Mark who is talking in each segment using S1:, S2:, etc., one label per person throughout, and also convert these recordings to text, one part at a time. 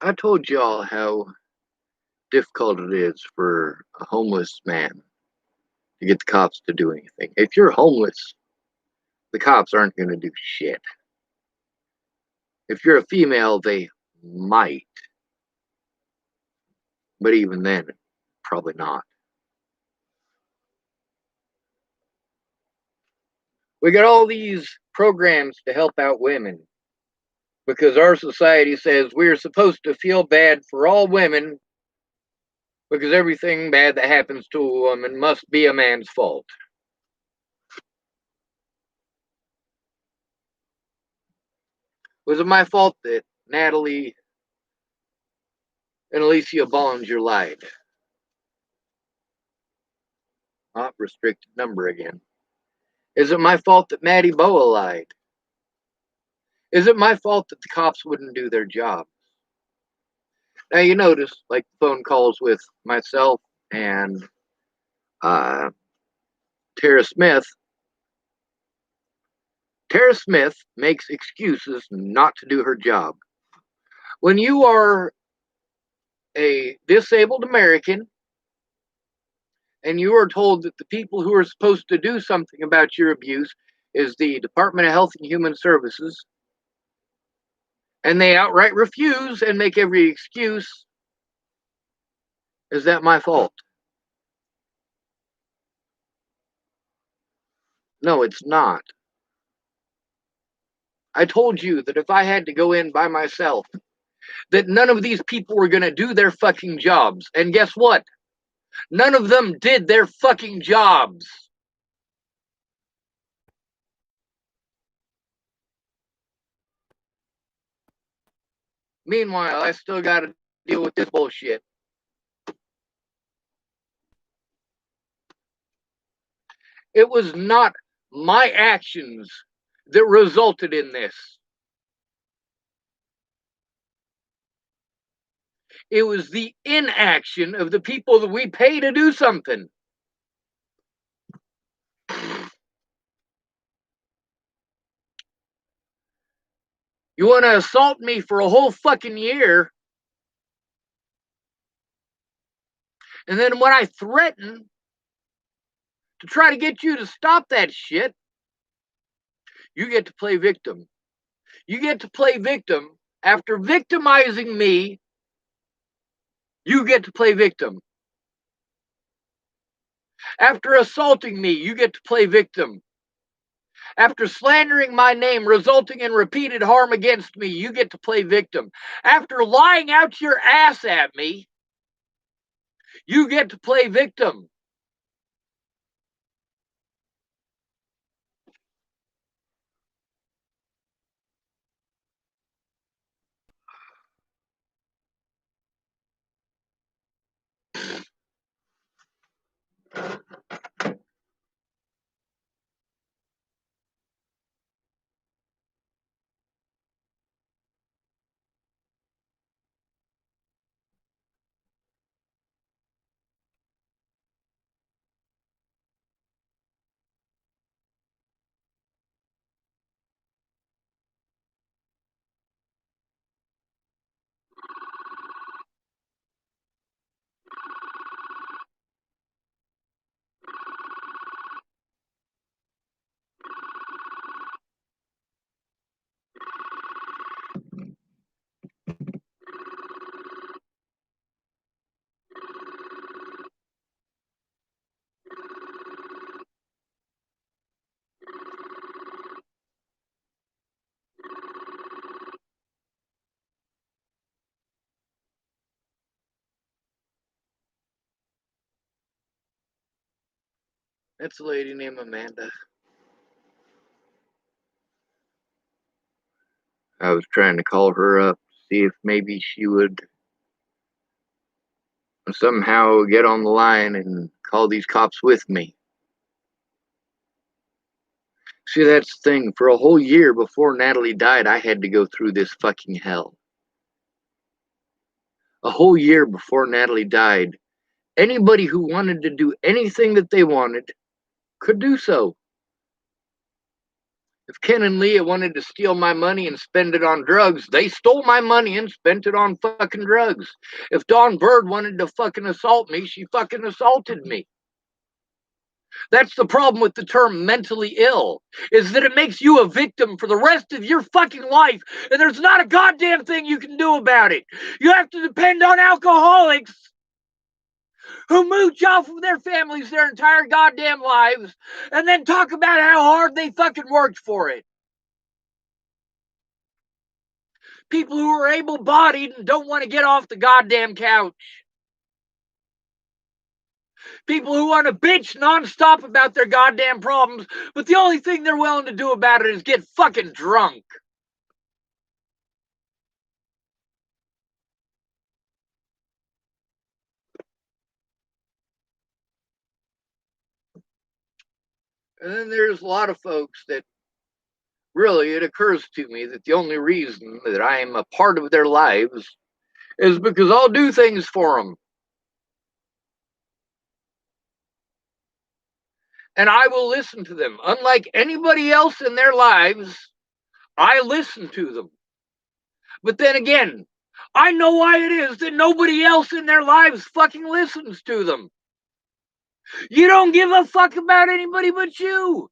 S1: I told y'all how difficult it is for a homeless man to get the cops to do anything. If you're homeless, the cops aren't going to do shit. If you're a female, they might, but even then, probably not. We got all these programs to help out women because our society says we're supposed to feel bad for all women because everything bad that happens to a woman must be a man's fault. Was it my fault that Natalie and Alicia Bollinger lied? Not restricted number again. Is it my fault that Maddie Boa lied? Is it my fault that the cops wouldn't do their job? Now you notice, like phone calls with myself and uh, Tara Smith. Tara Smith makes excuses not to do her job. When you are a disabled American and you are told that the people who are supposed to do something about your abuse is the Department of Health and Human Services, and they outright refuse and make every excuse, is that my fault? No, it's not. I told you that if I had to go in by myself, that none of these people were going to do their fucking jobs. And guess what? None of them did their fucking jobs. Meanwhile, I still got to deal with this bullshit. It was not my actions that resulted in this. It was the inaction of the people that we pay to do something. You want to assault me for a whole fucking year, and then when I threaten to try to get you to stop that shit, you get to play victim. You get to play victim. After victimizing me, you get to play victim. After assaulting me, you get to play victim. After slandering my name, resulting in repeated harm against me, you get to play victim. After lying out your ass at me, you get to play victim. That's a lady named Amanda. I was trying to call her up, see if maybe she would somehow get on the line and call these cops with me. See, that's the thing. For a whole year before Natalie died, I had to go through this fucking hell. A whole year before Natalie died, anybody who wanted to do anything that they wanted could do so. If Ken and Leah wanted to steal my money and spend it on drugs, they stole my money and spent it on fucking drugs. If Dawn Bird wanted to fucking assault me, she fucking assaulted me. That's the problem with the term mentally ill, is that it makes you a victim for the rest of your fucking life, and there's not a goddamn thing you can do about it. You have to depend on alcoholics who mooch off of their families their entire goddamn lives and then talk about how hard they fucking worked for it. People who are able-bodied and don't want to get off the goddamn couch. People who want to bitch nonstop about their goddamn problems, but the only thing they're willing to do about it is get fucking drunk. And then there's a lot of folks that really, it occurs to me that the only reason that I am a part of their lives is because I'll do things for them. And I will listen to them. Unlike anybody else in their lives, I listen to them. But then again, I know why it is that nobody else in their lives fucking listens to them. You don't give a fuck about anybody but you.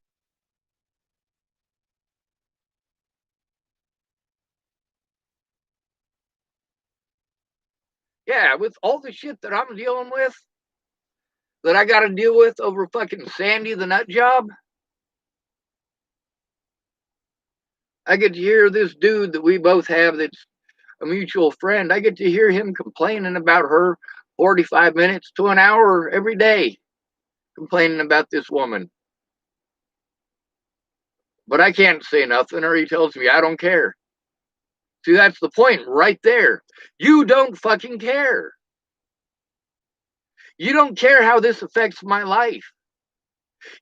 S1: Yeah, with all the shit that I'm dealing with, that I got to deal with over fucking Sandy the nut job, I get to hear this dude that we both have that's a mutual friend. I get to hear him complaining about her 45 minutes to an hour every day, complaining about this woman. But I can't say nothing, or he tells me I don't care. See, that's the point right there. You don't fucking care. You don't care how this affects my life.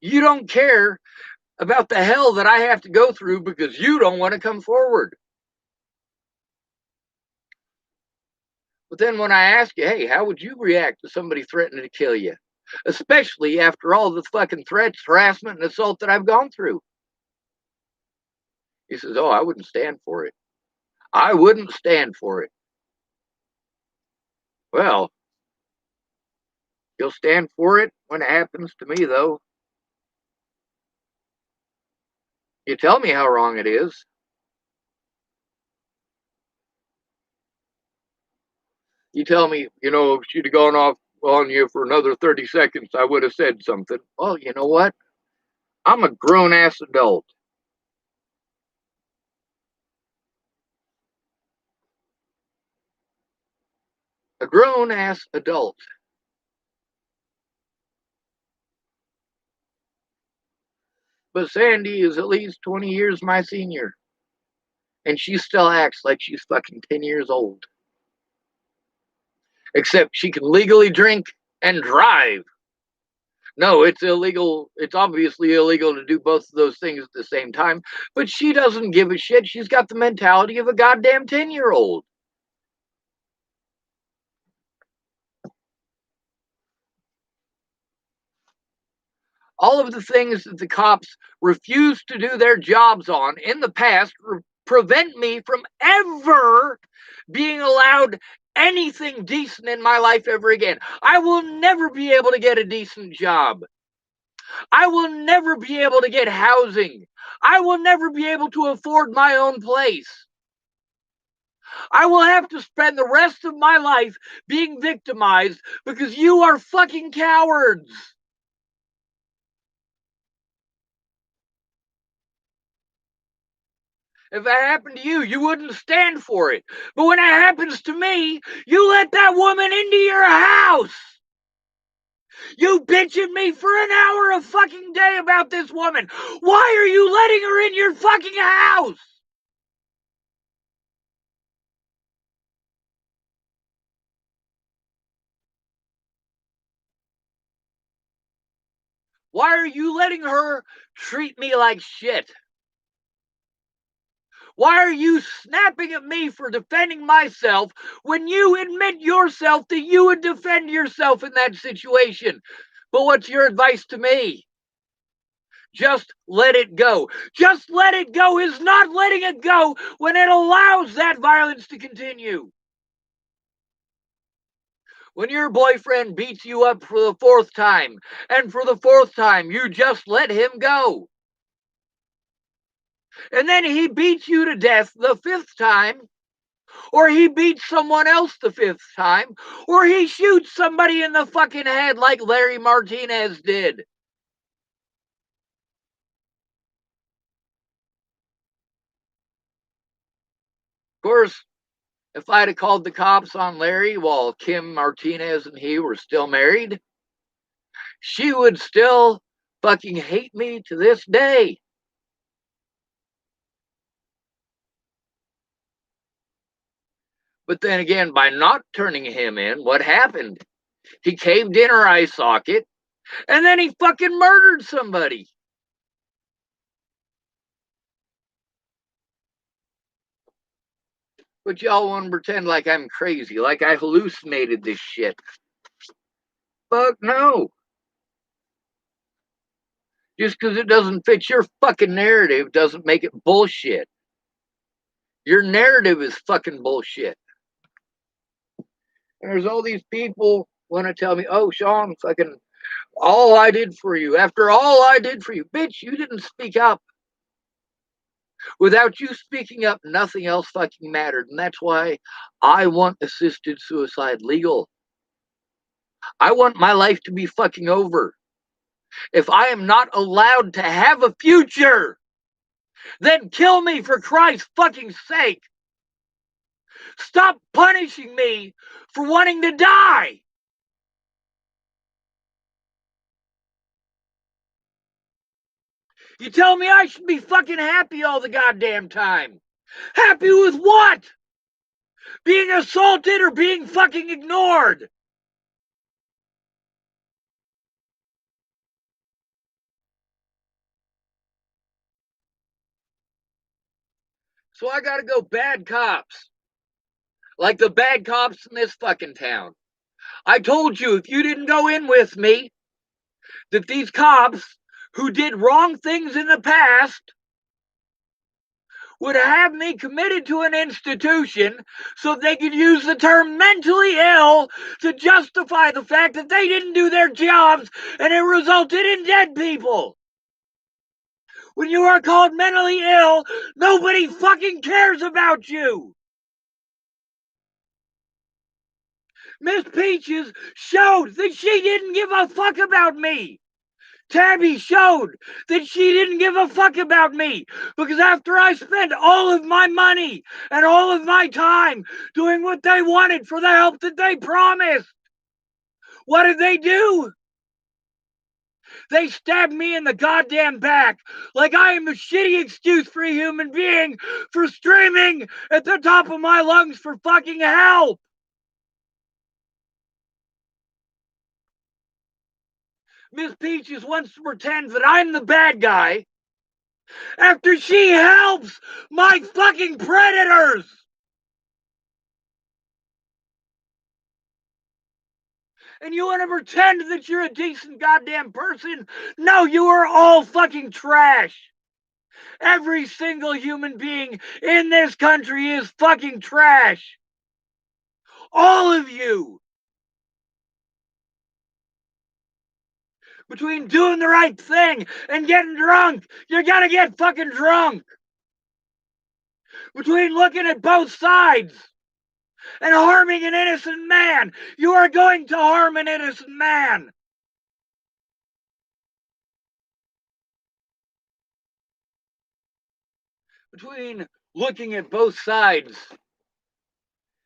S1: You don't care about the hell that I have to go through because you don't want to come forward. But then when I ask you, hey, how would you react to somebody threatening to kill you? Especially after all the fucking threats, harassment, and assault that I've gone through. He says, oh, I wouldn't stand for it. I wouldn't stand for it. Well, you'll stand for it when it happens to me, though. You tell me how wrong it is. You tell me, if she'd have gone off on you for another 30 seconds, I would have said something. Well, you know what? I'm a grown ass adult. A grown ass adult. But Sandy is at least 20 years my senior. And she still acts like she's fucking 10 years old. Except she can legally drink and drive. No, it's illegal. It's obviously illegal to do both of those things at the same time. But she doesn't give a shit. She's got the mentality of a goddamn 10-year-old. All of the things that the cops refuse to do their jobs on in the past prevent me from ever being allowed anything decent in my life ever again. I will never be able to get a decent job. I will never be able to get housing. I will never be able to afford my own place. I will have to spend the rest of my life being victimized because you are fucking cowards. If that happened to you, you wouldn't stand for it. But when it happens to me, you let that woman into your house. You bitch at me for an hour a fucking day about this woman. Why are you letting her in your fucking house? Why are you letting her treat me like shit? Why are you snapping at me for defending myself when you admit yourself that you would defend yourself in that situation? But what's your advice to me? Just let it go. Just let it go is not letting it go when it allows that violence to continue. When your boyfriend beats you up for the fourth time, and for the fourth time you just let him go, and then he beats you to death the fifth time, or he beats someone else the fifth time, or he shoots somebody in the fucking head like Larry Martinez did. Of course, if I'd have called the cops on Larry while Kim Martinez and he were still married, she would still fucking hate me to this day. But then again, by not turning him in, what happened? He caved in her eye socket, and then he fucking murdered somebody. But y'all want to pretend like I'm crazy, like I hallucinated this shit. Fuck no. Just because it doesn't fit your fucking narrative doesn't make it bullshit. Your narrative is fucking bullshit. And there's all these people want to tell me, oh, Sean, fucking all I did for you, after all I did for you. Bitch, you didn't speak up. Without you speaking up, nothing else fucking mattered. And that's why I want assisted suicide legal. I want my life to be fucking over. If I am not allowed to have a future, then kill me for Christ's fucking sake. Stop punishing me for wanting to die. You tell me I should be fucking happy all the goddamn time. Happy with what? Being assaulted or being fucking ignored? So I gotta go bad cops. Like the bad cops in this fucking town. I told you if you didn't go in with me, that these cops who did wrong things in the past would have me committed to an institution so they could use the term mentally ill to justify the fact that they didn't do their jobs and it resulted in dead people. When you are called mentally ill, nobody fucking cares about you. Miss Peaches showed that she didn't give a fuck about me. Tabby showed that she didn't give a fuck about me because after I spent all of my money and all of my time doing what they wanted for the help that they promised, what did they do? They stabbed me in the goddamn back like I am a shitty excuse for a human being for screaming at the top of my lungs for fucking help. Miss Peaches wants to pretend that I'm the bad guy after she helps my fucking predators. And you want to pretend that you're a decent goddamn person? No, you are all fucking trash. Every single human being in this country is fucking trash. All of you. Between doing the right thing and getting drunk, you're gonna get fucking drunk. Between looking at both sides and harming an innocent man, you are going to harm an innocent man. Between looking at both sides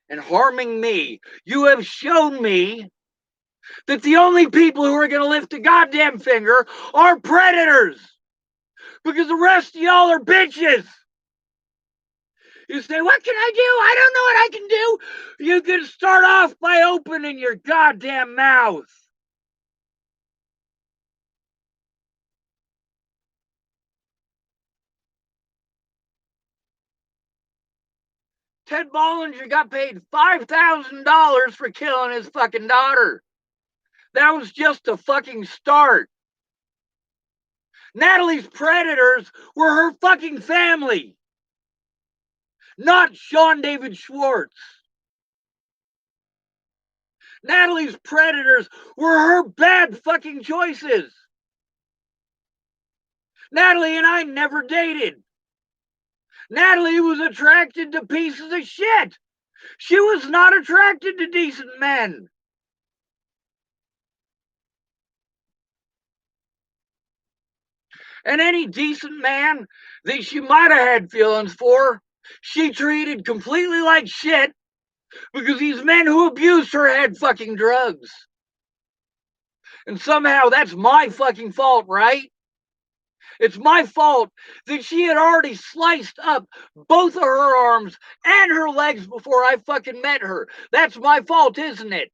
S1: and harming me, you have shown me that the only people who are going to lift a goddamn finger are predators. Because the rest of y'all are bitches. You say, what can I do? I don't know what I can do. You can start off by opening your goddamn mouth. Ted Bollinger got paid $5,000 for killing his fucking daughter. That was just a fucking start. Natalie's predators were her fucking family, not Sean David Schwartz. Natalie's predators were her bad fucking choices. Natalie and I never dated. Natalie was attracted to pieces of shit. She was not attracted to decent men. And any decent man that she might have had feelings for, she treated completely like shit because these men who abused her had fucking drugs. And somehow that's my fucking fault, right? It's my fault that she had already sliced up both of her arms and her legs before I fucking met her. That's my fault, isn't it?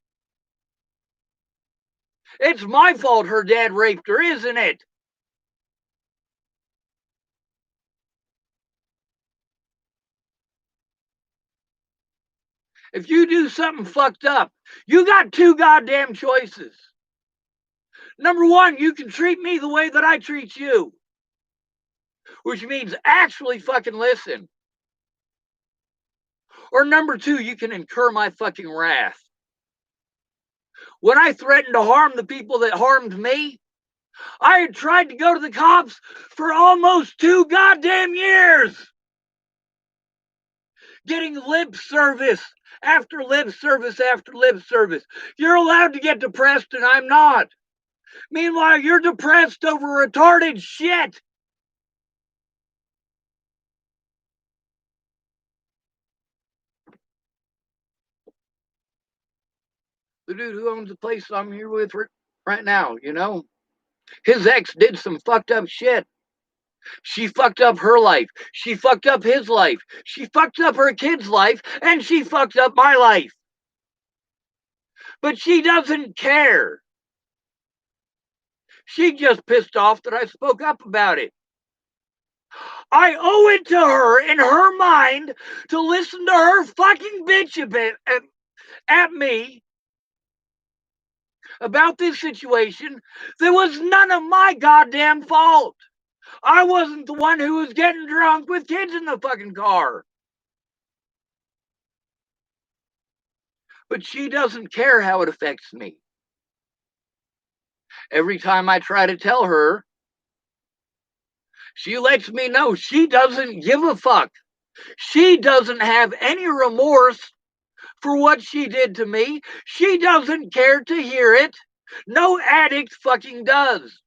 S1: It's my fault her dad raped her, isn't it? If you do something fucked up, you got two goddamn choices. Number one, you can treat me the way that I treat you, which means actually fucking listen. Or number two, you can incur my fucking wrath. When I threatened to harm the people that harmed me, I had tried to go to the cops for almost 2 goddamn years. Getting lip service after lip service after lip service. You're allowed to get depressed and I'm not. Meanwhile, you're depressed over retarded shit. The dude who owns the place I'm here with right now, you know, his ex did some fucked up shit. She fucked up her life. She fucked up his life. She fucked up her kid's life. And she fucked up my life. But she doesn't care. She just pissed off that I spoke up about it. I owe it to her in her mind to listen to her fucking bitch a bit at me about this situation that was none of my goddamn fault. I wasn't the one who was getting drunk with kids in the fucking car. But she doesn't care how it affects me. Every time I try to tell her, she lets me know she doesn't give a fuck. She doesn't have any remorse for what she did to me. She doesn't care to hear it. No addict fucking does.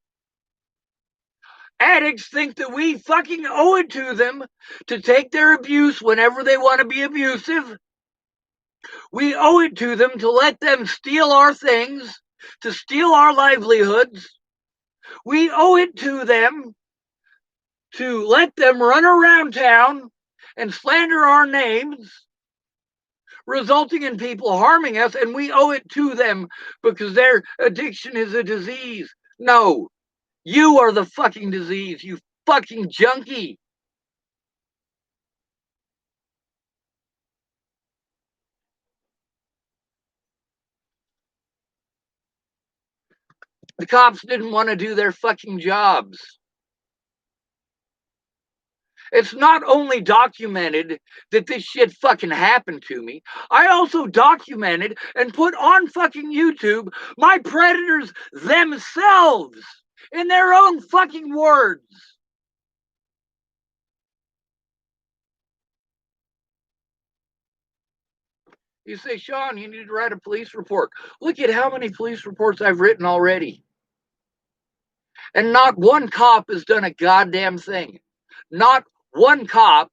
S1: Addicts think that we fucking owe it to them to take their abuse whenever they want to be abusive. We owe it to them to let them steal our things, to steal our livelihoods. We owe it to them to let them run around town and slander our names, resulting in people harming us, and we owe it to them because their addiction is a disease. No, you are the fucking disease, you fucking junkie. The cops didn't want to do their fucking jobs. It's not only documented that this shit fucking happened to me, I also documented and put on fucking YouTube my predators themselves in their own fucking words. You say, Sean, you need to write a police report. Look at how many police reports I've written already. And not one cop has done a goddamn thing. Not one cop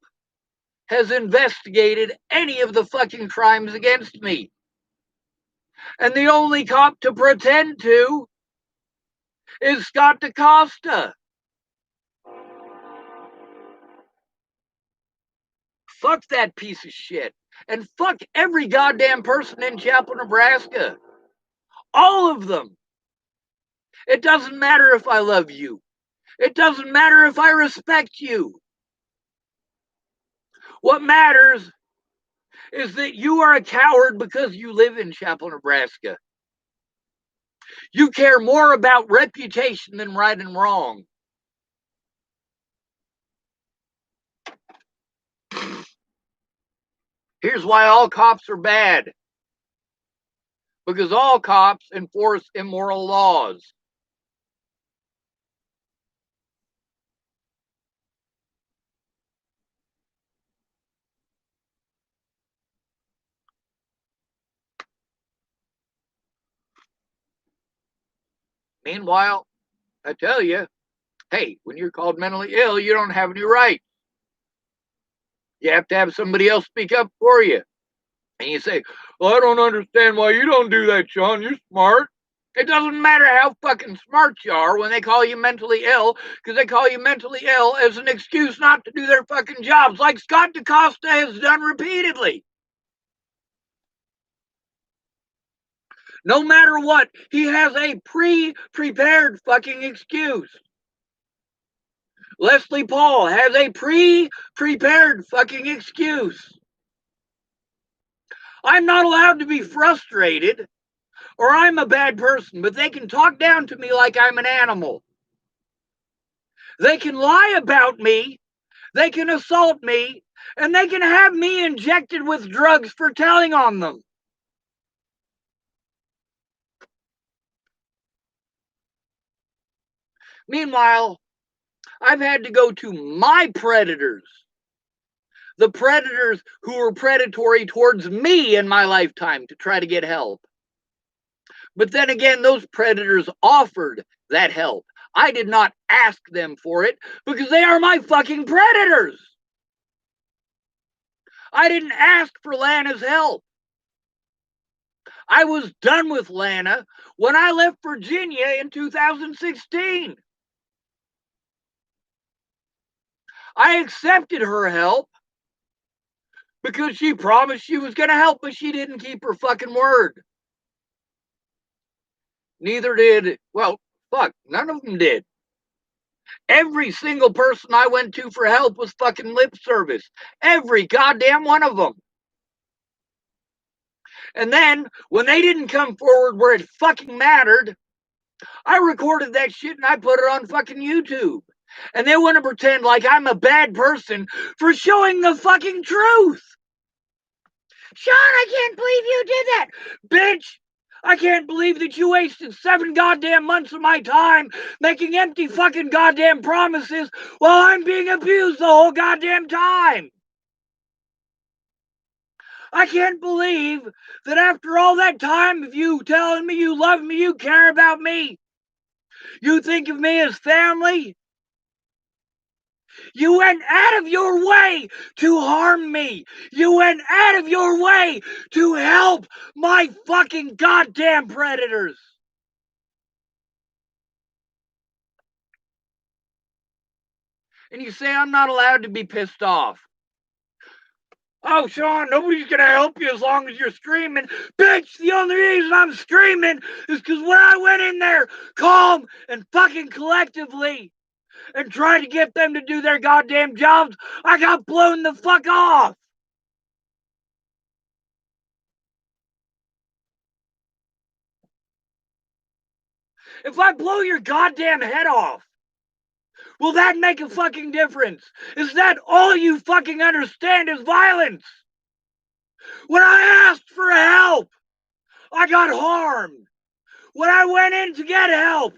S1: has investigated any of the fucking crimes against me. And the only cop to pretend to is Scott DaCosta. Fuck that piece of shit. And fuck every goddamn person in Chapel, Nebraska. All of them. It doesn't matter if I love you. It doesn't matter if I respect you. What matters is that you are a coward because you live in Chapel, Nebraska. You care more about reputation than right and wrong. Here's why all cops are bad. Because all cops enforce immoral laws. Meanwhile, I tell you, hey, when you're called mentally ill, you don't have any rights. You have to have somebody else speak up for you. And you say, well, I don't understand why you don't do that, Sean. You're smart. It doesn't matter how fucking smart you are when they call you mentally ill, because they call you mentally ill as an excuse not to do their fucking jobs, like Scott DaCosta has done repeatedly. No matter what, he has a pre-prepared fucking excuse. Leslie Paul has a pre-prepared fucking excuse. I'm not allowed to be frustrated or I'm a bad person, but they can talk down to me like I'm an animal. They can lie about me, they can assault me, and they can have me injected with drugs for telling on them. Meanwhile, I've had to go to my predators, the predators who were predatory towards me in my lifetime, to try to get help. But then again, those predators offered that help. I did not ask them for it because they are my fucking predators. I didn't ask for Lana's help. I was done with Lana when I left Virginia in 2016. I accepted her help because she promised she was going to help, but she didn't keep her fucking word. Neither did, well, fuck, none of them did. Every single person I went to for help was fucking lip service. Every goddamn one of them. And then, when they didn't come forward where it fucking mattered, I recorded that shit and I put it on fucking YouTube. And they want to pretend like I'm a bad person for showing the fucking truth. Sean, I can't believe you did that. Bitch, I can't believe that you wasted 7 goddamn months of my time making empty fucking goddamn promises while I'm being abused the whole goddamn time. I can't believe that after all that time of you telling me you love me, you care about me, you think of me as family, you went out of your way to harm me. You went out of your way to help my fucking goddamn predators. And you say I'm not allowed to be pissed off. Oh, Sean, nobody's gonna help you as long as you're screaming. Bitch, the only reason I'm screaming is because when I went in there calm and fucking collectively and tried to get them to do their goddamn jobs, I got blown the fuck off. If I blow your goddamn head off, will that make a fucking difference? Is that all you fucking understand is violence? When I asked for help, I got harmed. When I went in to get help,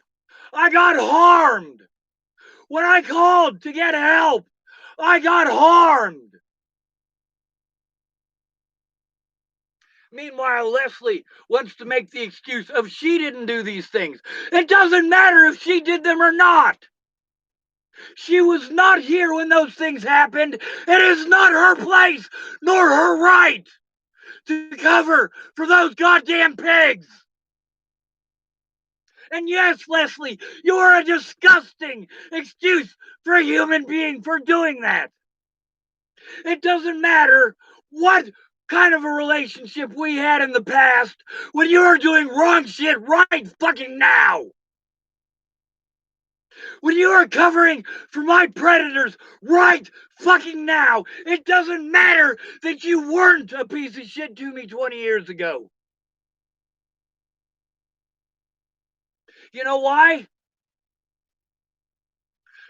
S1: I got harmed. When I called to get help, I got harmed. Meanwhile, Leslie wants to make the excuse of she didn't do these things. It doesn't matter if she did them or not. She was not here when those things happened. It is not her place nor her right to cover for those goddamn pigs. And yes, Leslie, you are a disgusting excuse for a human being for doing that. It doesn't matter what kind of a relationship we had in the past when you're doing wrong shit right fucking now. When you are covering for my predators right fucking now, it doesn't matter that you weren't a piece of shit to me 20 years ago. You know why?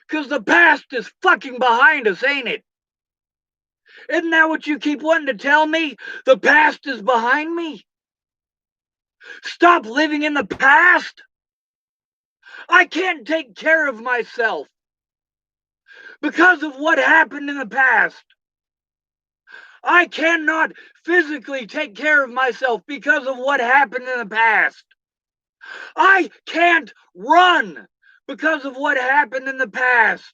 S1: Because the past is fucking behind us, ain't it? Isn't that what you keep wanting to tell me? The past is behind me? Stop living in the past. I can't take care of myself because of what happened in the past. I cannot physically take care of myself because of what happened in the past. I can't run because of what happened in the past.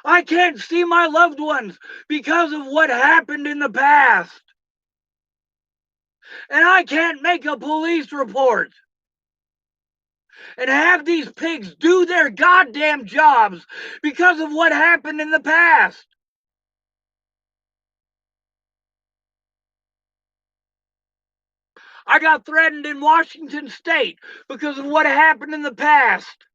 S1: I can't see my loved ones because of what happened in the past. And I can't make a police report and have these pigs do their goddamn jobs because of what happened in the past. I got threatened in Washington State because of what happened in the past.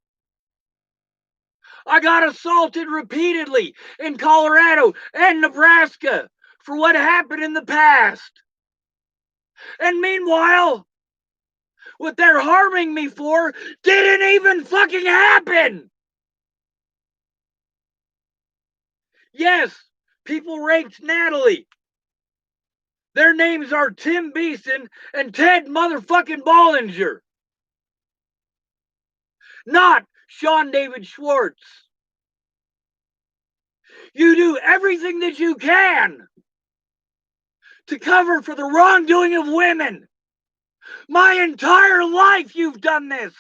S1: I got assaulted repeatedly in Colorado and Nebraska for what happened in the past. And meanwhile, what they're harming me for didn't even fucking happen. Yes, people raped Natalie. Their names are Tim Beeson and Ted motherfucking Bollinger. Not Sean David Schwartz. You do everything that you can to cover for the wrongdoing of women. My entire life you've done this.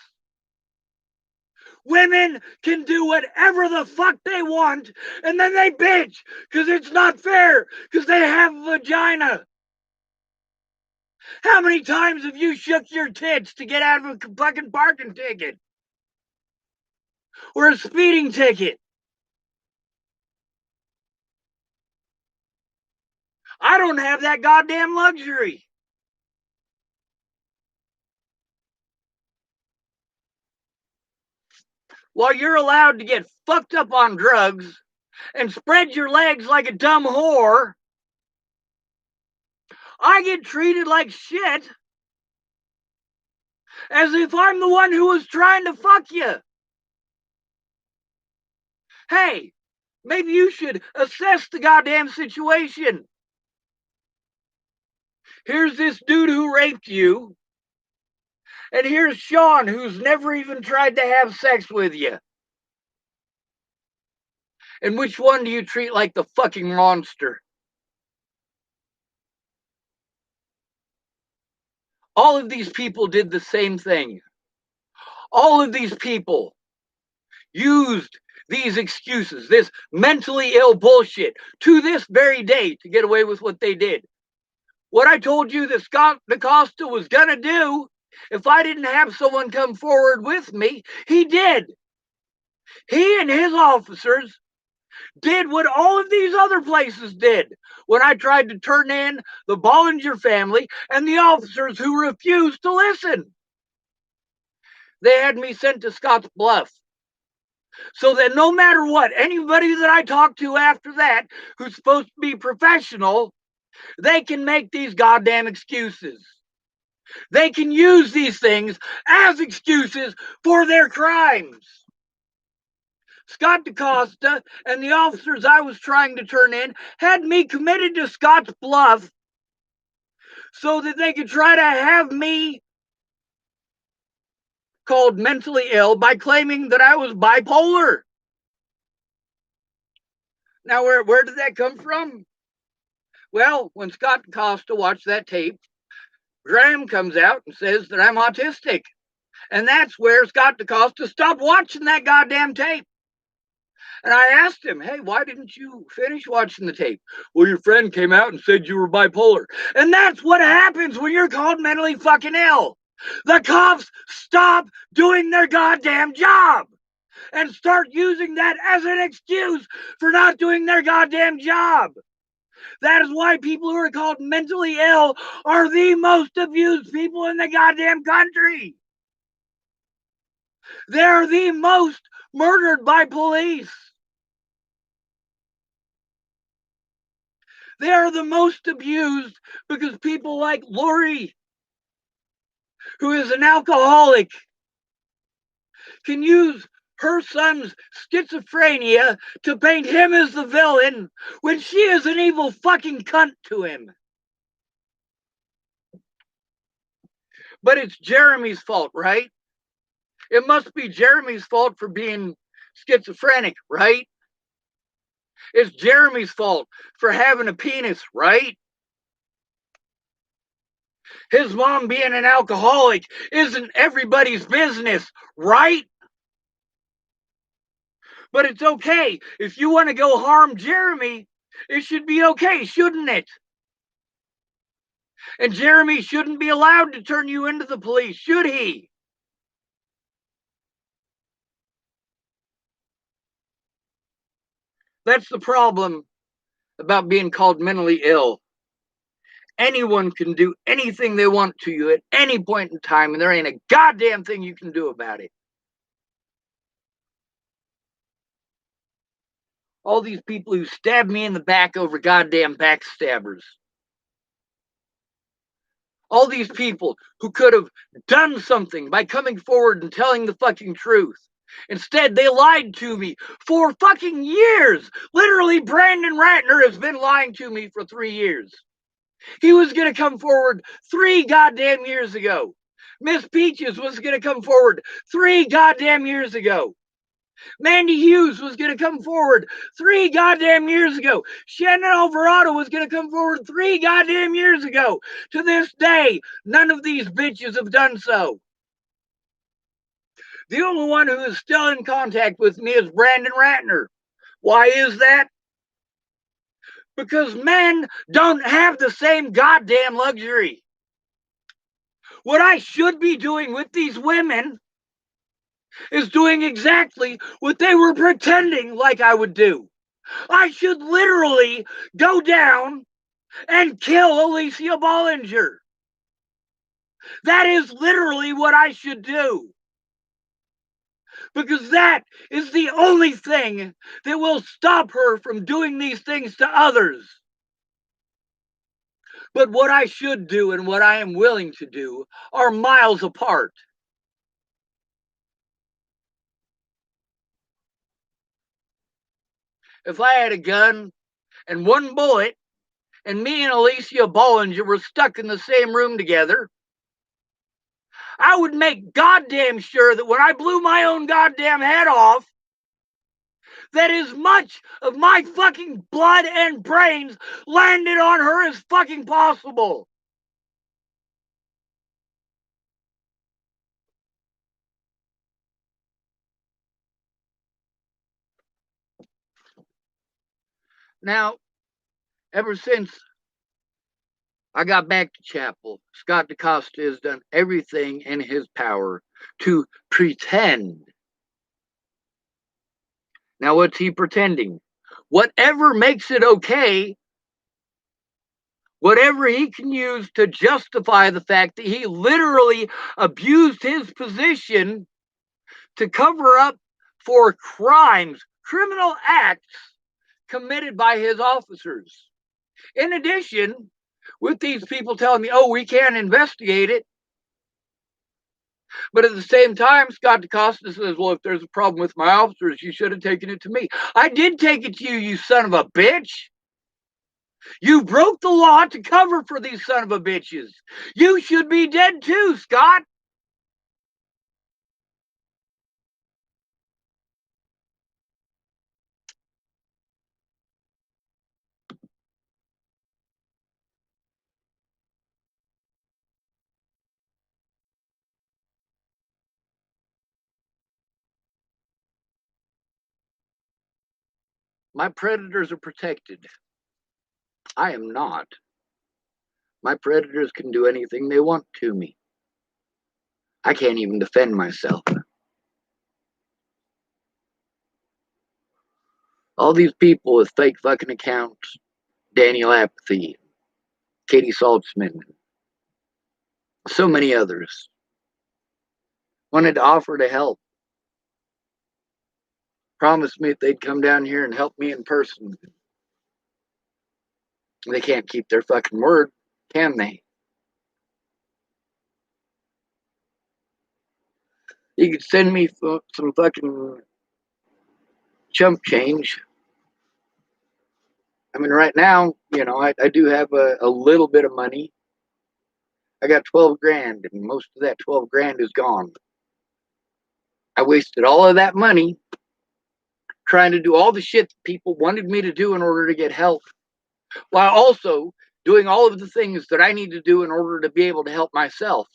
S1: Women can do whatever the fuck they want, and then they bitch because it's not fair because they have a vagina. How many times have you shook your tits to get out of a fucking parking ticket? Or a speeding ticket? I don't have that goddamn luxury. While you're allowed to get fucked up on drugs and spread your legs like a dumb whore, I get treated like shit as if I'm the one who was trying to fuck you. Hey, maybe you should assess the goddamn situation. Here's this dude who raped you, and here's Sean who's never even tried to have sex with you. And which one do you treat like the fucking monster? All of these people did the same thing. All of these people used these excuses, this mentally ill bullshit, to this very day to get away with what they did. What I told you that Scott DaCosta was gonna do, if I didn't have someone come forward with me, he did. He and his officers did what all of these other places did when I tried to turn in the Bollinger family and the officers who refused to listen. They had me sent to Scotts Bluff so that no matter what, anybody that I talk to after that who's supposed to be professional, they can make these goddamn excuses. They can use these things as excuses for their crimes. Scott DaCosta and the officers I was trying to turn in had me committed to Scotts Bluff so that they could try to have me called mentally ill by claiming that I was bipolar. Now, where did that come from? Well, when Scott DaCosta watched that tape, Graham comes out and says that I'm autistic. And that's where Scott DaCosta stopped watching that goddamn tape. And I asked him, hey, why didn't you finish watching the tape? Well, your friend came out and said you were bipolar. And that's what happens when you're called mentally fucking ill. The cops stop doing their goddamn job and start using that as an excuse for not doing their goddamn job. That is why people who are called mentally ill are the most abused people in the goddamn country. They're the most murdered by police. They are the most abused because people like Lori, who is an alcoholic, can use her son's schizophrenia to paint him as the villain when she is an evil fucking cunt to him. But it's Jeremy's fault, right? It must be Jeremy's fault for being schizophrenic, right? It's Jeremy's fault for having a penis, right? His mom being an alcoholic isn't everybody's business, right? But it's okay. If you want to go harm Jeremy, it should be okay, shouldn't it? And Jeremy shouldn't be allowed to turn you into the police, should he? That's the problem about being called mentally ill. Anyone can do anything they want to you at any point in time, and there ain't a goddamn thing you can do about it. All these people who stabbed me in the back over goddamn backstabbers. All these people who could have done something by coming forward and telling the fucking truth. Instead, they lied to me for fucking years. Literally, Brandon Ratner has been lying to me for 3 years. He was going to come forward 3 goddamn years ago. Miss Peaches was going to come forward 3 goddamn years ago. Mandy Hughes was going to come forward 3 goddamn years ago. Shannon Alvarado was going to come forward 3 goddamn years ago. To this day, none of these bitches have done so. The only one who is still in contact with me is Brandon Ratner. Why is that? Because men don't have the same goddamn luxury. What I should be doing with these women is doing exactly what they were pretending like I would do. I should literally go down and kill Alicia Bollinger. That is literally what I should do. Because that is the only thing that will stop her from doing these things to others. But what I should do and what I am willing to do are miles apart. If I had a gun and 1 bullet, and me and Alicia Bollinger were stuck in the same room together, I would make goddamn sure that when I blew my own goddamn head off, that as much of my fucking blood and brains landed on her as fucking possible. Now, ever since I got back to Chapel, Scott DeCosta has done everything in his power to pretend. Now, what's he pretending? Whatever makes it okay, whatever he can use to justify the fact that he literally abused his position to cover up for crimes, criminal acts committed by his officers. In addition, with these people telling me, oh, we can't investigate it. But at the same time, Scott DeCosta says, well, if there's a problem with my officers, you should have taken it to me. I did take it to you, you son of a bitch. You broke the law to cover for these son of a bitches. You should be dead too, Scott. My predators are protected. I am not. My predators can do anything they want to me. I can't even defend myself. All these people with fake fucking accounts, Daniel Apathy, Katie Saltzman, so many others, wanted to offer to help. Promised me that they'd come down here and help me in person. They can't keep their fucking word, can they? You could send me some fucking chump change. I mean, right now, I do have a little bit of money. I got 12 grand, and most of that 12 grand is gone. I wasted all of that money trying to do all the shit that people wanted me to do in order to get help, while also doing all of the things that I need to do in order to be able to help myself.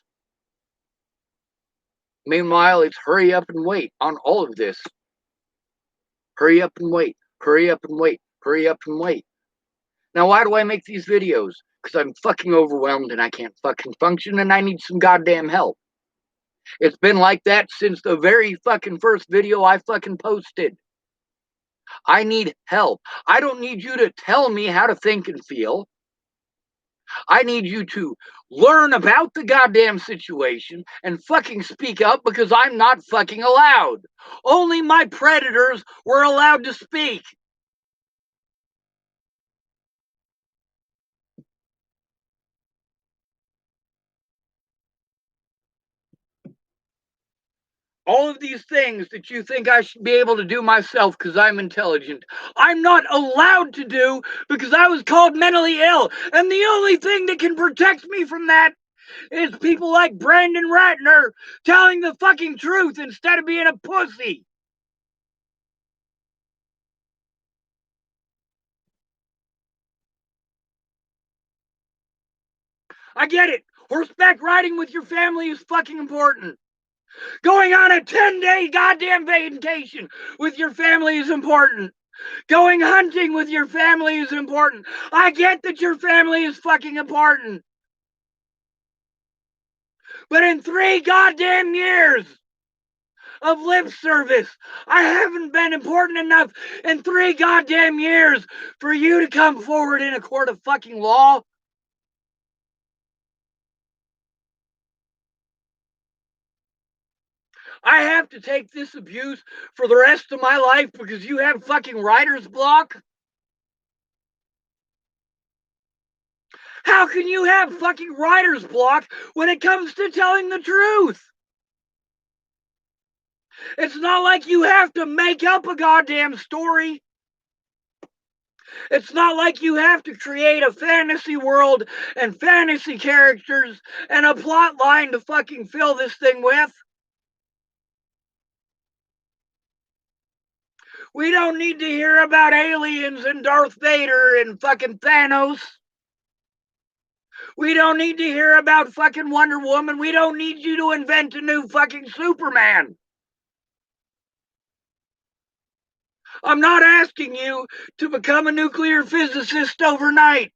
S1: Meanwhile, it's hurry up and wait on all of this. Hurry up and wait. Hurry up and wait. Hurry up and wait. Now, why do I make these videos? Because I'm fucking overwhelmed and I can't fucking function and I need some goddamn help. It's been like that since the very fucking first video I fucking posted. I need help. I don't need you to tell me how to think and feel. I need you to learn about the goddamn situation and fucking speak up, because I'm not fucking allowed. Only my predators were allowed to speak. All of these things that you think I should be able to do myself because I'm intelligent, I'm not allowed to do because I was called mentally ill. And the only thing that can protect me from that is people like Brandon Ratner telling the fucking truth instead of being a pussy. I get it. Horseback riding with your family is fucking important. Going on a 10-day goddamn vacation with your family is important. Going hunting with your family is important. I get that your family is fucking important. But in 3 goddamn years of lip service, I haven't been important enough in 3 goddamn years for you to come forward in a court of fucking law. I have to take this abuse for the rest of my life because you have fucking writer's block? How can you have fucking writer's block when it comes to telling the truth? It's not like you have to make up a goddamn story. It's not like you have to create a fantasy world and fantasy characters and a plot line to fucking fill this thing with. We don't need to hear about aliens and Darth Vader and fucking Thanos. We don't need to hear about fucking Wonder Woman. We don't need you to invent a new fucking Superman. I'm not asking you to become a nuclear physicist overnight.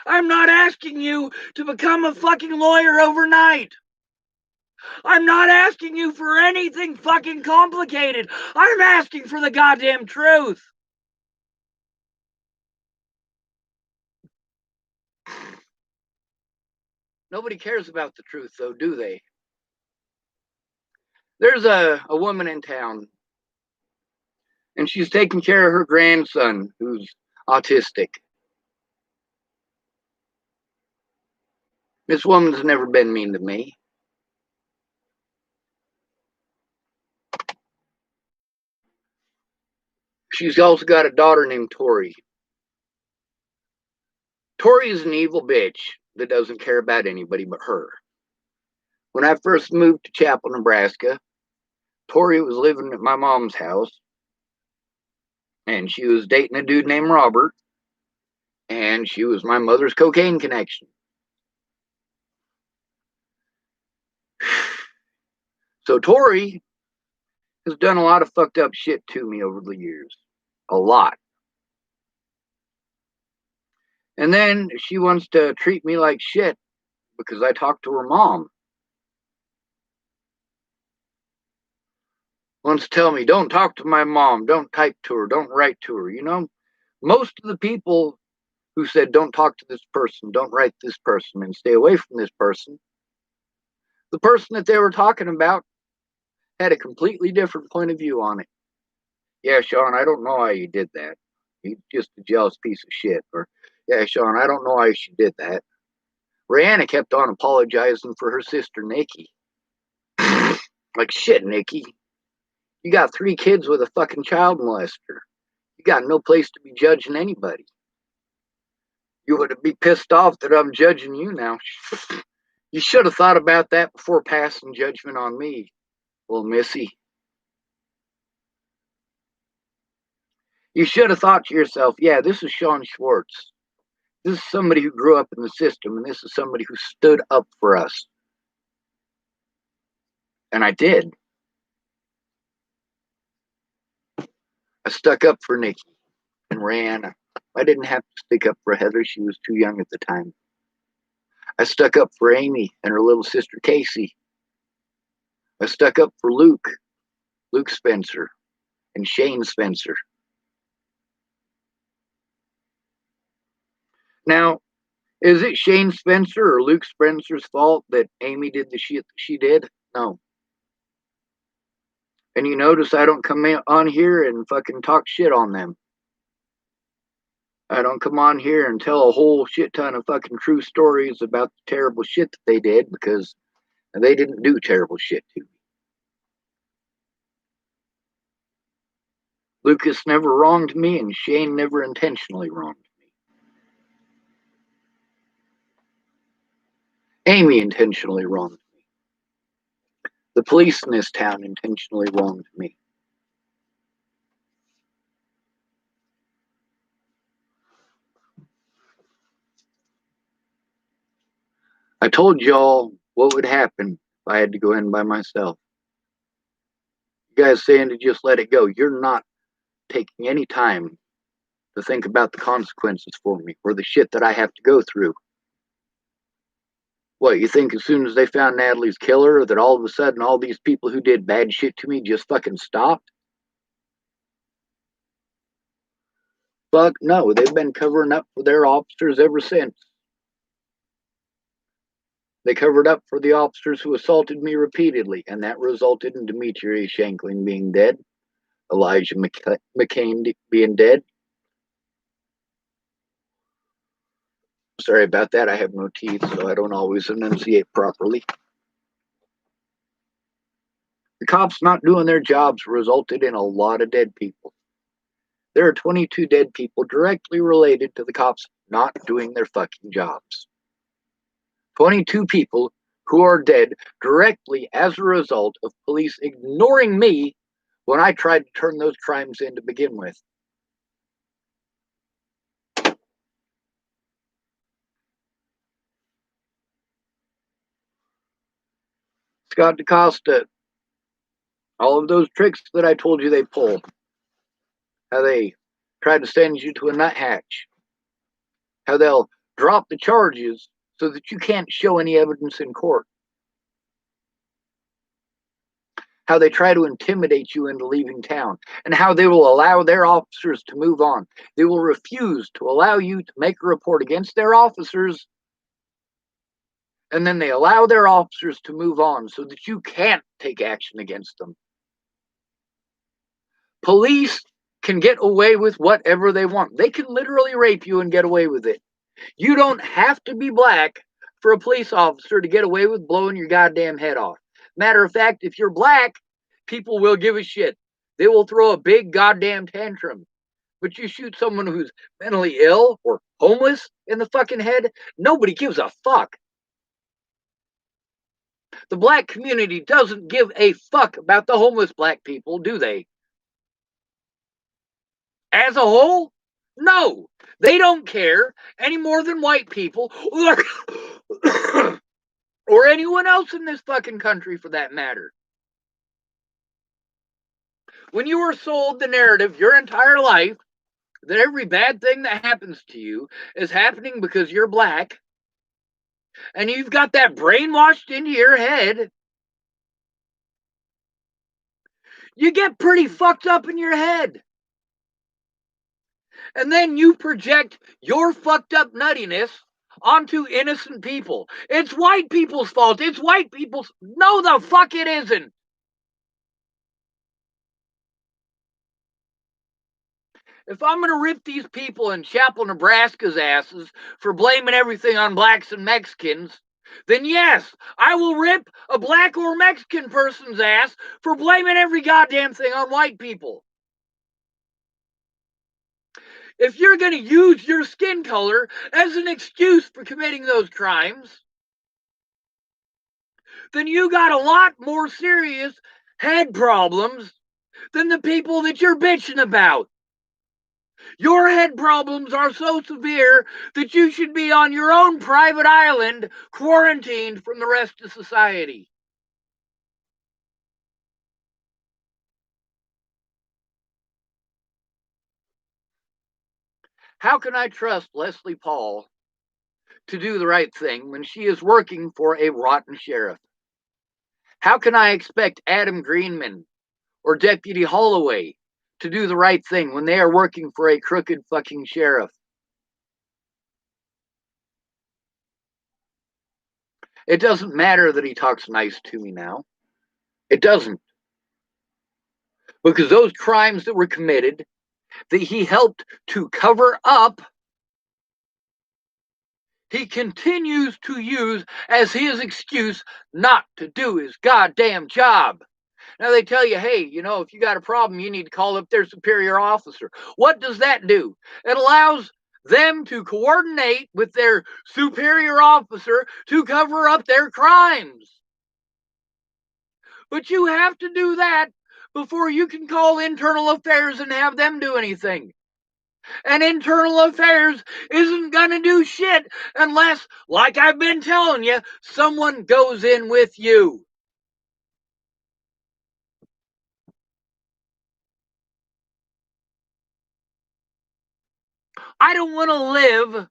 S1: I'm not asking you to become a fucking lawyer overnight. I'm not asking you for anything fucking complicated. I'm asking for the goddamn truth. Nobody cares about the truth, though, do they? There's a woman in town, and she's taking care of her grandson who's autistic. This woman's never been mean to me. She's also got a daughter named Tori. Tori is an evil bitch that doesn't care about anybody but her. When I first moved to Chapel, Nebraska, Tori was living at my mom's house, and she was dating a dude named Robert, and she was my mother's cocaine connection. So Tori has done a lot of fucked up shit to me over the years. A lot. And then she wants to treat me like shit because I talk to her mom. Wants to tell me, don't talk to my mom, don't type to her, don't write to her. You know, most of the people who said, don't talk to this person, don't write this person, and stay away from this person, the person that they were talking about had a completely different point of view on it. Yeah, Sean, I don't know how you did that. He's just a jealous piece of shit. Or, yeah, Sean, I don't know why she did that. Rihanna kept on apologizing for her sister, Nikki. Like, shit, Nikki. You got 3 kids with a fucking child molester. You got no place to be judging anybody. You would be pissed off that I'm judging you now. You should have thought about that before passing judgment on me, little missy. You should have thought to yourself, yeah, this is Sean Schwartz. This is somebody who grew up in the system, and this is somebody who stood up for us. And I did. I stuck up for Nikki and ran. I didn't have to stick up for Heather. She was too young at the time. I stuck up for Amy and her little sister Casey. I stuck up for Luke Spencer, and Shane Spencer. Now, is it Shane Spencer or Luke Spencer's fault that Amy did the shit that she did? No. And you notice I don't come on here and fucking talk shit on them. I don't come on here and tell a whole shit ton of fucking true stories about the terrible shit that they did, because they didn't do terrible shit to me. Lucas never wronged me, and Shane never intentionally wronged me. Amy intentionally wronged me. The police in this town intentionally wronged me. I told y'all what would happen if I had to go in by myself. You guys saying to just let it go. You're not taking any time to think about the consequences for me or the shit that I have to go through. What, you think as soon as they found Natalie's killer that all of a sudden all these people who did bad shit to me just fucking stopped? Fuck no, they've been covering up for their officers ever since. They covered up for the officers who assaulted me repeatedly, and that resulted in Demetria Shanklin being dead, Elijah McCain being dead. Sorry about that, I have no teeth, so I don't always enunciate properly. The cops not doing their jobs resulted in a lot of dead people. There are 22 dead people directly related to the cops not doing their fucking jobs. 22 people who are dead directly as a result of police ignoring me when I tried to turn those crimes in to begin with. Scott DaCosta, all of those tricks that I told you they pull, how they try to send you to a nuthatch, how they'll drop the charges so that you can't show any evidence in court, how they try to intimidate you into leaving town, and how they will allow their officers to move on. They will refuse to allow you to make a report against their officers, and then they allow their officers to move on so that you can't take action against them. Police can get away with whatever they want. They can literally rape you and get away with it. You don't have to be black for a police officer to get away with blowing your goddamn head off. Matter of fact, if you're black, people will give a shit. They will throw a big goddamn tantrum. But you shoot someone who's mentally ill or homeless in the fucking head, nobody gives a fuck. The black community doesn't give a fuck about the homeless black people, do they? As a whole, no. They don't care any more than white people or anyone else in this fucking country for that matter. When you were sold the narrative your entire life that every bad thing that happens to you is happening because you're black, and you've got that brainwashed into your head, you get pretty fucked up in your head. And then you project your fucked up nuttiness onto innocent people. It's white people's fault. It's white people's... No, the fuck it isn't. If I'm going to rip these people in Chapel, Nebraska's asses for blaming everything on blacks and Mexicans, then yes, I will rip a black or Mexican person's ass for blaming every goddamn thing on white people. If you're going to use your skin color as an excuse for committing those crimes, then you got a lot more serious head problems than the people that you're bitching about. Your head problems are so severe that you should be on your own private island, quarantined from the rest of society. How can I trust Leslie Paul to do the right thing when she is working for a rotten sheriff? How can I expect Adam Greenman or Deputy Holloway to do the right thing when they are working for a crooked fucking sheriff? It doesn't matter that he talks nice to me now. It doesn't. Because those crimes that were committed, that he helped to cover up, he continues to use as his excuse not to do his goddamn job. Now they tell you, hey, you know, if you got a problem, you need to call up their superior officer. What does that do? It allows them to coordinate with their superior officer to cover up their crimes. But you have to do that before you can call internal affairs and have them do anything. And internal affairs isn't going to do shit unless, like I've been telling you, someone goes in with you. I don't want to live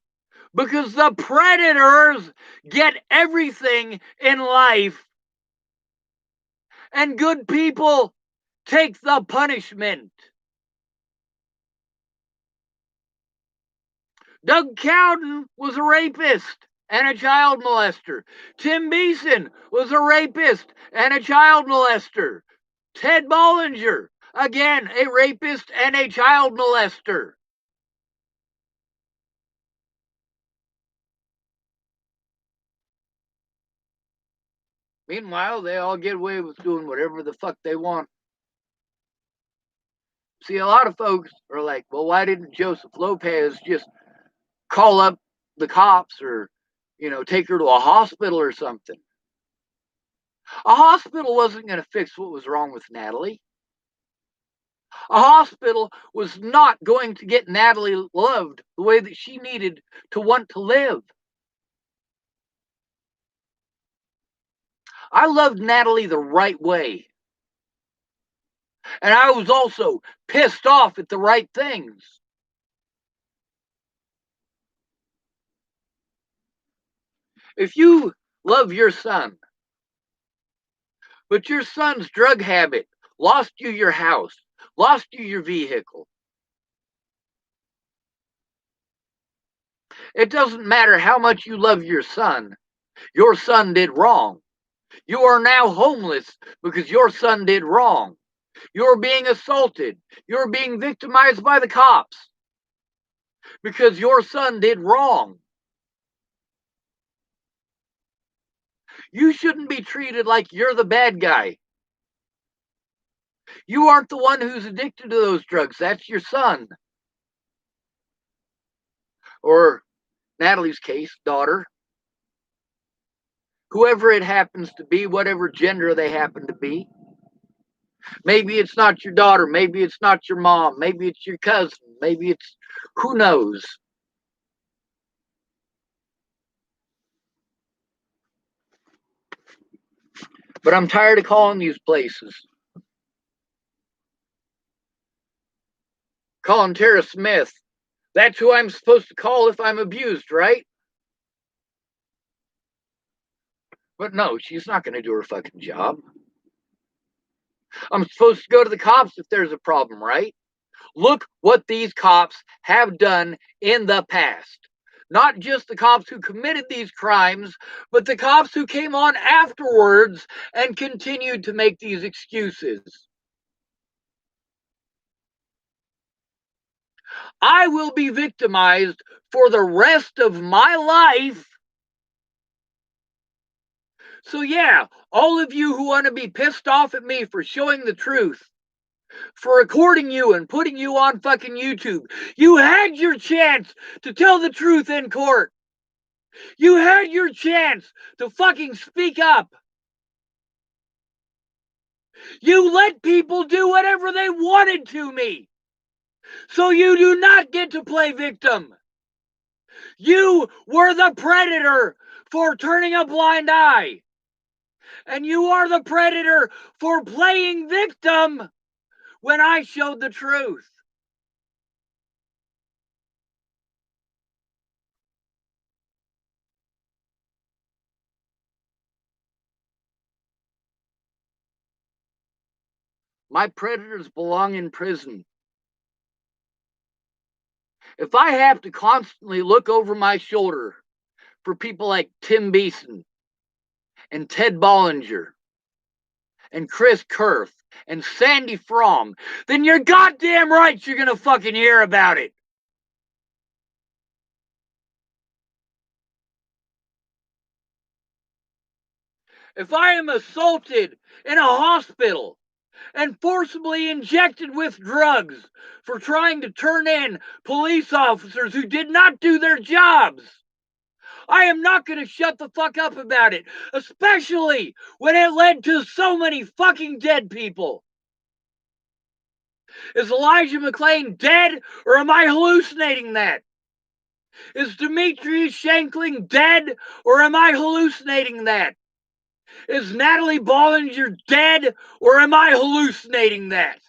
S1: because the predators get everything in life and good people take the punishment. Doug Cowden was a rapist and a child molester. Tim Beeson was a rapist and a child molester. Ted Bollinger, again, a rapist and a child molester. Meanwhile, they all get away with doing whatever the fuck they want. See, a lot of folks are like, well, why didn't Joseph Lopez just call up the cops or, you know, take her to a hospital or something? A hospital wasn't going to fix what was wrong with Natalie. A hospital was not going to get Natalie loved the way that she needed to want to live. I loved Natalie the right way. And I was also pissed off at the right things. If you love your son, but your son's drug habit lost you your house, lost you your vehicle, it doesn't matter how much you love your son did wrong. You are now homeless because your son did wrong. You're being assaulted. You're being victimized by the cops because your son did wrong. You shouldn't be treated like you're the bad guy. You aren't the one who's addicted to those drugs. That's your son. Or Natalie's case, daughter. Whoever it happens to be, whatever gender they happen to be. Maybe it's not your daughter. Maybe it's not your mom. Maybe it's your cousin. Maybe it's who knows. But I'm tired of calling these places. Calling Tara Smith. That's who I'm supposed to call if I'm abused, right? But no, she's not going to do her fucking job. I'm supposed to go to the cops if there's a problem, right? Look what these cops have done in the past. Not just the cops who committed these crimes, but the cops who came on afterwards and continued to make these excuses. I will be victimized for the rest of my life So yeah, all of you who want to be pissed off at me for showing the truth, for recording you and putting you on fucking YouTube, you had your chance to tell the truth in court. You had your chance to fucking speak up. You let people do whatever they wanted to me. So you do not get to play victim. You were the predator for turning a blind eye. And you are the predator for playing victim when I showed the truth. My predators belong in prison. If I have to constantly look over my shoulder for people like Tim Beeson and Ted Bollinger and Chris Kurth and Sandy Fromm, then you're goddamn right you're gonna fucking hear about it. If I am assaulted in a hospital and forcibly injected with drugs for trying to turn in police officers who did not do their jobs, I am not going to shut the fuck up about it, especially when it led to so many fucking dead people. Is Elijah McClain dead, or am I hallucinating that? Is Demetrius Shankling dead, or am I hallucinating that? Is Natalie Bollinger dead, or am I hallucinating that?